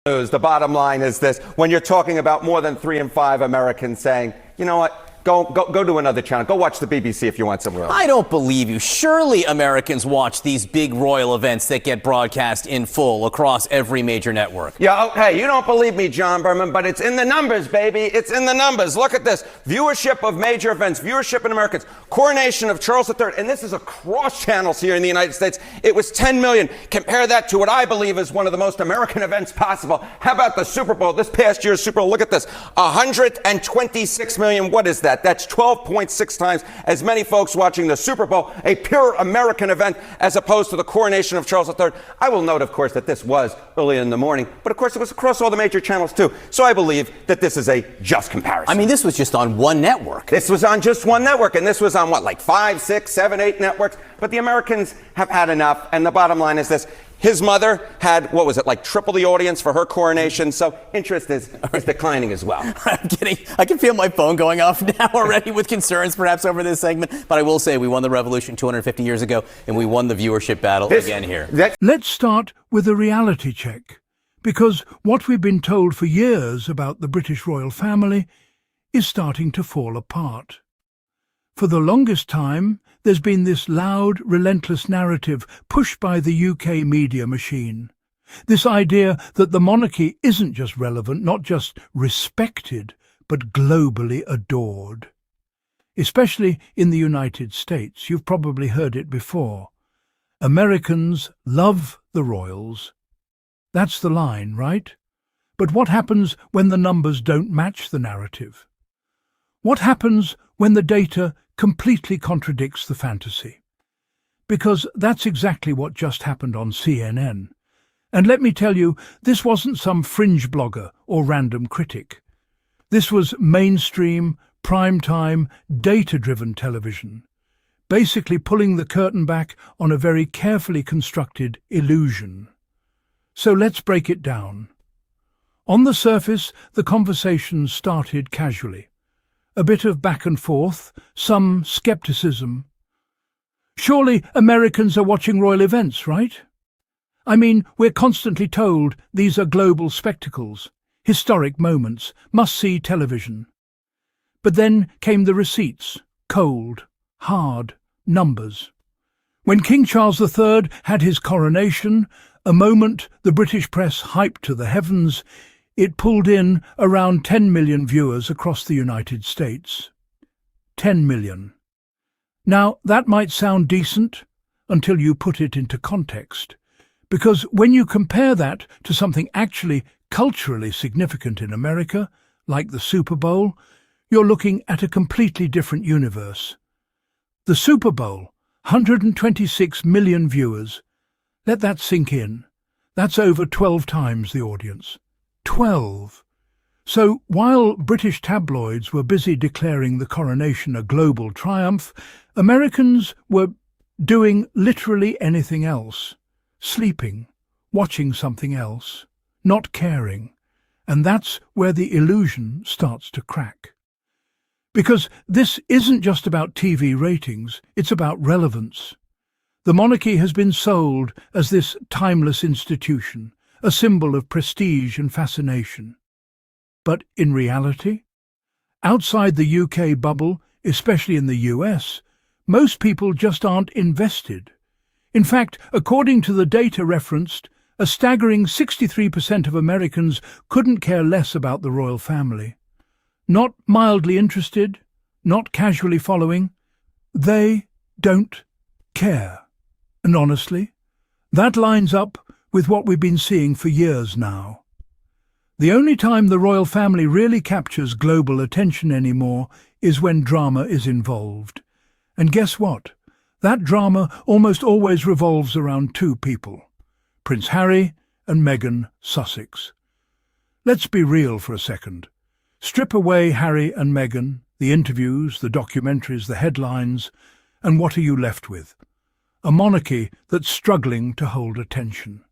news. The bottom line is this: when you're talking about more than 3 in 5 Americans saying, you know what, go to another channel, go watch the BBC if you want some real. I don't believe you. Surely Americans watch these big royal events that get broadcast in full across every major network. Yeah, okay, you don't believe me, John Berman, but it's in the numbers, baby. It's in the numbers. Look at this. Viewership of major events, viewership in Americans, coronation of Charles III, and this is across channels here in the United States. It was 10 million. Compare that to what I believe is one of the most American events possible. How about the Super Bowl? This past year's Super Bowl, look at this. 126 million. What is that? That's 12.6 times as many folks watching the Super Bowl, a pure American event, as opposed to the coronation of Charles III. I will note, of course, that this was early in the morning, but of course it was across all the major channels too. So I believe that this is a just comparison. I mean, this was just on one network. This was on just one network, and this was on what, like 5, 6, 7, 8 networks? But the Americans have had enough, and the bottom line is this. His mother had, what was it, like triple the audience for her coronation, so interest is declining as well. I'm kidding. I can feel my phone going off now already with concerns perhaps over this segment, but I will say we won the revolution 250 years ago, and we won the viewership battle again here. Let's start with a reality check, because what we've been told for years about the British royal family is starting to fall apart. For the longest time, there's been this loud, relentless narrative pushed by the UK media machine. This idea that the monarchy isn't just relevant, not just respected, but globally adored. Especially in the United States, you've probably heard it before. Americans love the royals. That's the line, right? But what happens when the numbers don't match the narrative? What happens when the data completely contradicts the fantasy? Because that's exactly what just happened on CNN. And let me tell you, this wasn't some fringe blogger or random critic. This was mainstream, prime-time, data-driven television, basically pulling the curtain back on a very carefully constructed illusion. So let's break it down. On the surface, the conversation started casually. A bit of back and forth, some skepticism. Surely Americans are watching royal events, right? I mean, we're constantly told these are global spectacles, historic moments, must-see television. But then came the receipts, cold, hard, numbers. When King Charles III had his coronation, a moment the British press hyped to the heavens, it pulled in around 10 million viewers across the United States. 10 million. Now, that might sound decent until you put it into context, because when you compare that to something actually culturally significant in America, like the Super Bowl, you're looking at a completely different universe. The Super Bowl, 126 million viewers. Let that sink in. That's over 12 times the audience. 12. So while British tabloids were busy declaring the coronation a global triumph, Americans were doing literally anything else. Sleeping, watching something else, not caring. And that's where the illusion starts to crack. Because this isn't just about TV ratings, it's about relevance. The monarchy has been sold as this timeless institution, a symbol of prestige and fascination. But in reality, outside the UK bubble, especially in the US, most people just aren't invested. In fact, according to the data referenced, a staggering 63% of Americans couldn't care less about the royal family. Not mildly interested, not casually following. They don't care. And honestly, that lines up with what we've been seeing for years now. The only time the royal family really captures global attention anymore is when drama is involved. And guess what? That drama almost always revolves around two people, Prince Harry and Meghan Sussex. Let's be real for a second. Strip away Harry and Meghan, the interviews, the documentaries, the headlines, and what are you left with? A monarchy that's struggling to hold attention.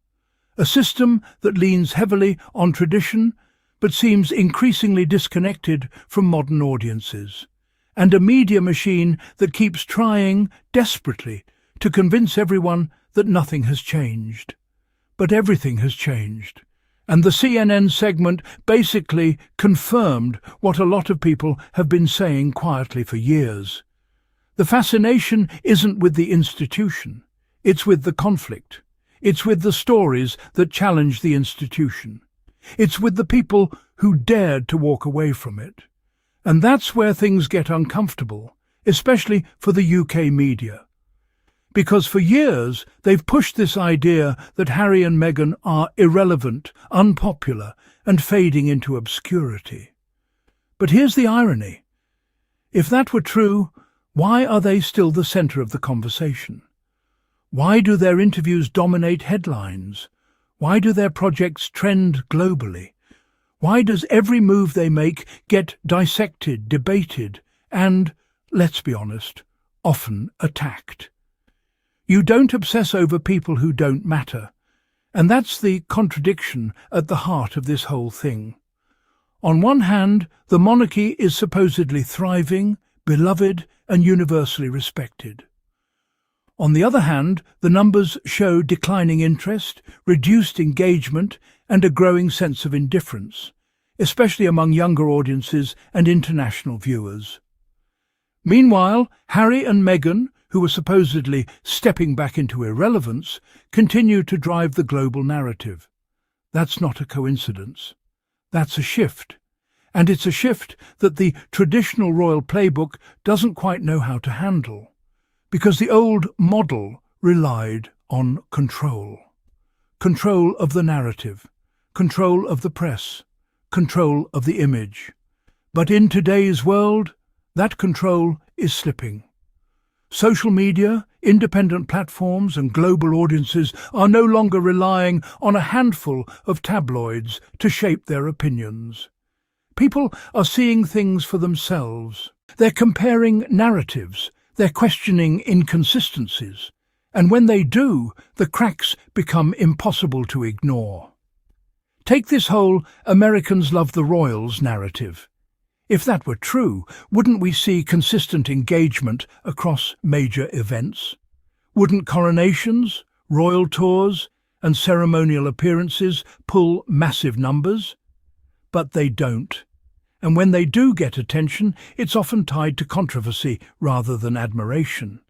A system that leans heavily on tradition but seems increasingly disconnected from modern audiences. And a media machine that keeps trying desperately to convince everyone that nothing has changed. But everything has changed, And the CNN segment basically confirmed what a lot of people have been saying quietly for years. The fascination isn't with the institution, it's with the conflict. It's with the stories that challenge the institution. It's with the people who dared to walk away from it. And that's where things get uncomfortable, especially for the UK media. Because for years they've pushed this idea that Harry and Meghan are irrelevant, unpopular, and fading into obscurity. But here's the irony. If that were true, why are they still the centre of the conversation? Why do their interviews dominate headlines? Why do their projects trend globally? Why does every move they make get dissected, debated, and, let's be honest, often attacked? You don't obsess over people who don't matter, and that's the contradiction at the heart of this whole thing. On one hand, the monarchy is supposedly thriving, beloved, and universally respected. On the other hand, the numbers show declining interest, reduced engagement, and a growing sense of indifference, especially among younger audiences and international viewers. Meanwhile, Harry and Meghan, who were supposedly stepping back into irrelevance, continue to drive the global narrative. That's not a coincidence. That's a shift. And it's a shift that the traditional royal playbook doesn't quite know how to handle, because the old model relied on control. Control of the narrative, control of the press, control of the image. But in today's world, that control is slipping. Social media, independent platforms and global audiences are no longer relying on a handful of tabloids to shape their opinions. People are seeing things for themselves. They're comparing narratives. They're questioning inconsistencies. And when they do, the cracks become impossible to ignore. Take this whole "Americans love the royals" narrative. If that were true, wouldn't we see consistent engagement across major events? Wouldn't coronations, royal tours, and ceremonial appearances pull massive numbers? But they don't. And when they do get attention, it's often tied to controversy rather than admiration.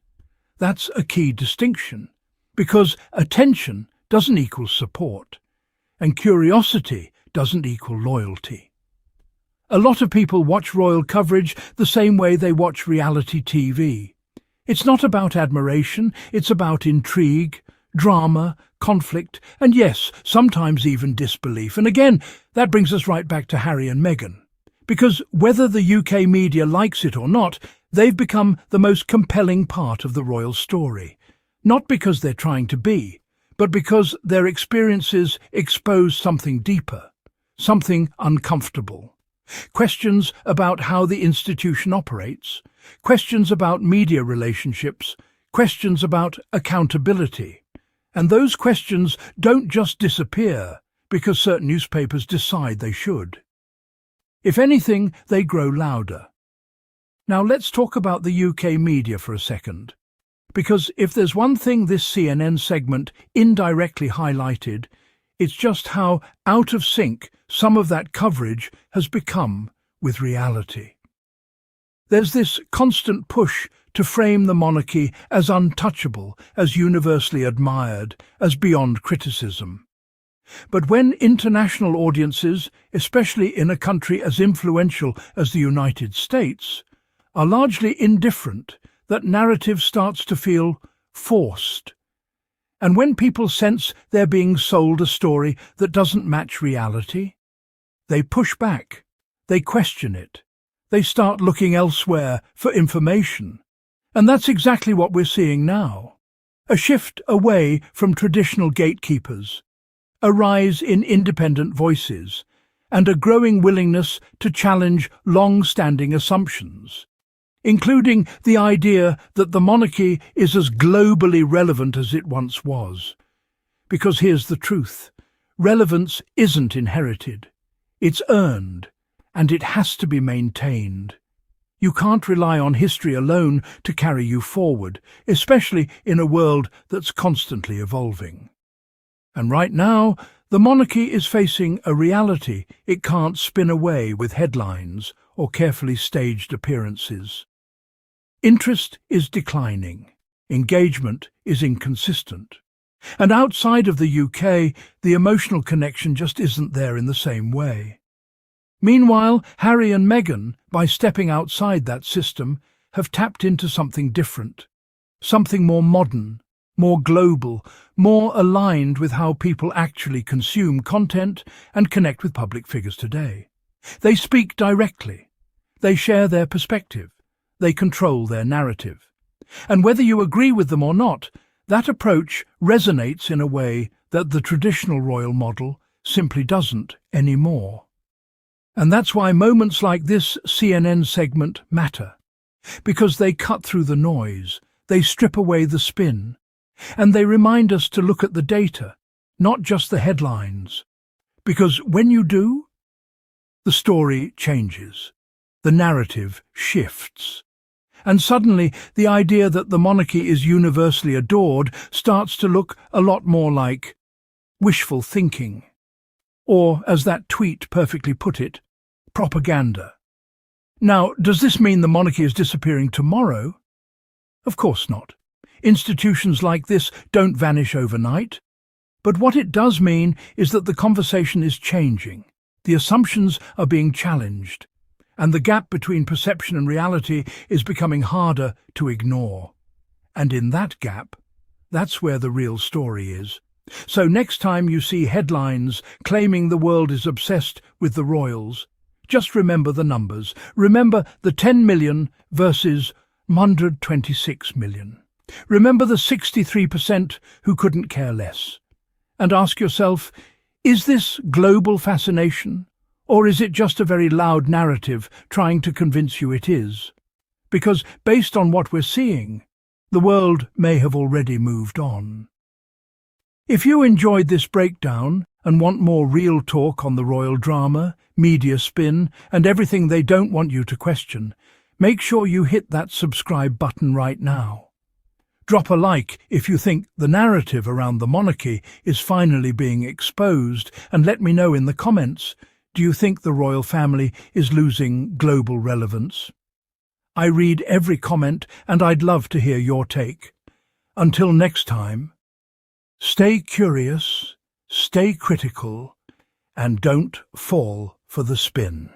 That's a key distinction, because attention doesn't equal support, and curiosity doesn't equal loyalty. A lot of people watch royal coverage the same way they watch reality TV. It's not about admiration, it's about intrigue, drama, conflict, and yes, sometimes even disbelief. And again, that brings us right back to Harry and Meghan. Because whether the UK media likes it or not, they've become the most compelling part of the royal story. Not because they're trying to be, but because their experiences expose something deeper, something uncomfortable. Questions about how the institution operates, questions about media relationships, questions about accountability. And those questions don't just disappear because certain newspapers decide they should. If anything, they grow louder. Now let's talk about the UK media for a second. Because if there's one thing this CNN segment indirectly highlighted, it's just how out of sync some of that coverage has become with reality. There's this constant push to frame the monarchy as untouchable, as universally admired, as beyond criticism. But when international audiences, especially in a country as influential as the United States, are largely indifferent, that narrative starts to feel forced. And when people sense they're being sold a story that doesn't match reality, they push back, they question it, they start looking elsewhere for information. And that's exactly what we're seeing now. A shift away from traditional gatekeepers, a rise in independent voices, and a growing willingness to challenge long-standing assumptions, including the idea that the monarchy is as globally relevant as it once was. Because here's the truth. Relevance isn't inherited. It's earned, and it has to be maintained. You can't rely on history alone to carry you forward, especially in a world that's constantly evolving. And right now, the monarchy is facing a reality it can't spin away with headlines or carefully staged appearances. Interest is declining. Engagement is inconsistent. And outside of the UK, the emotional connection just isn't there in the same way. Meanwhile, Harry and Meghan, by stepping outside that system, have tapped into something different, something more modern, more global, more aligned with how people actually consume content and connect with public figures today. They speak directly. They share their perspective. They control their narrative. And whether you agree with them or not, that approach resonates in a way that the traditional royal model simply doesn't anymore. And that's why moments like this CNN segment matter, because they cut through the noise, they strip away the spin, and they remind us to look at the data, not just the headlines. Because when you do, the story changes, the narrative shifts. And suddenly, the idea that the monarchy is universally adored starts to look a lot more like wishful thinking. Or, as that tweet perfectly put it, propaganda. Now, does this mean the monarchy is disappearing tomorrow? Of course not. Institutions like this don't vanish overnight. But what it does mean is that the conversation is changing. The assumptions are being challenged. And the gap between perception and reality is becoming harder to ignore. And in that gap, that's where the real story is. So next time you see headlines claiming the world is obsessed with the royals, just remember the numbers. Remember the 10 million versus 126 million. Remember the 63% who couldn't care less. And ask yourself, is this global fascination? Or is it just a very loud narrative trying to convince you it is? Because based on what we're seeing, the world may have already moved on. If you enjoyed this breakdown and want more real talk on the royal drama, media spin, and everything they don't want you to question, make sure you hit that subscribe button right now. Drop a like if you think the narrative around the monarchy is finally being exposed, and let me know in the comments, do you think the royal family is losing global relevance? I read every comment and I'd love to hear your take. Until next time, stay curious, stay critical, and don't fall for the spin.